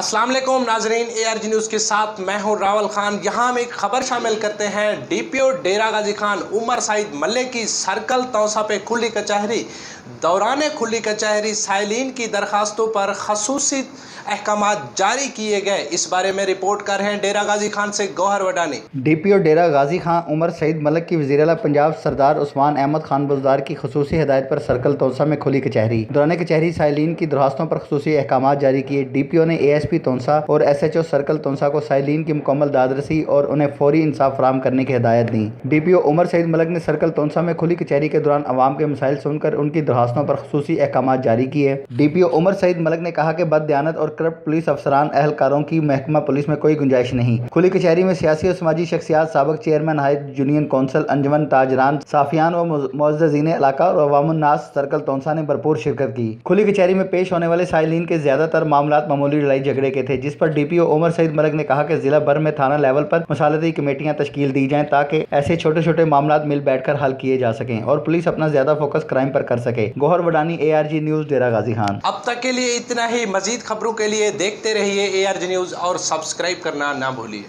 अस्सलाम वालेकुम नाजरीन, ARG न्यूज़ के साथ मैं हूं रावल खान। यहां हम एक खबर शामिल करते हैं। DPO डेरा गाजी खान उमर सईद मलिक की सर्कल तौसा पे खुली कचहरी। दौरान खुली कचहरी साइलिन की दरखास्तों पर खसूसी अहकाम जारी किए गए। इस बारे में रिपोर्ट कर रहे हैं डेरा गाजी खान से गौहर वडानी। DPO डेरा गाजी खान उमर सईद मलिक की वज़ीर आला पंजाब सरदार उस्मान अहमद खान बुज़दार की खसूसी हिदायत पर सर्कल तौसा में खुली कचहरी। दौरान कचहरी साइलिन की दरखास्तों पर खसूसी अहकाम जारी किए। DPO ने ASP तौसा और SHO सर्कल तौसा को साइलिन की मुकम्मल दादरसी और उन्हें फौरी इंसाफ फराहम करने की हिदायत दी। DPO उमर सईद मलिक ने सर्कल तौसा में खुली कचहरी के दौरान अवाम के मसाइल सुनकर उनकी दरखास्तों पर खसूसी अहकाम जारी किए। DPO उमर सईद मलिक ने कहा कि बददियानत और करप्ट पुलिस अफसरान एहलकारों की महकमा पुलिस में कोई गुंजाइश नहीं। खुली कचहरी में सियासी और समाजी शख्सियात, साबिक चेयरमैन हाइद यूनियन कौंसिल, अंजमन ताजरान, साफियान व मुअज़्ज़ज़ीन इलाका और अवामुन्नास सर्कल तौसा ने भरपूर शिरकत की। खुली कचहरी में पेश होने वाले साइलिन के ज्यादातर मामलात मामूली लड़ाई झगड़े के थे, जिस पर DPO उमर सईद मलिक ने कहा कि जिला भर में थाना लेवल पर मसालती कमेटियां तश्कील दी जाएं ताकि ऐसे छोटे छोटे मामलात मिल बैठकर हल किए जा सकें और पुलिस अपना ज्यादा फोकस क्राइम पर कर सके। गौहर वडानी, ARG न्यूज़, डेरा गाजी खान। अब तक के लिए इतना ही। मजीद खबरों के लिए देखते रहिए ARG न्यूज़ और सब्सक्राइब करना ना भूलिए।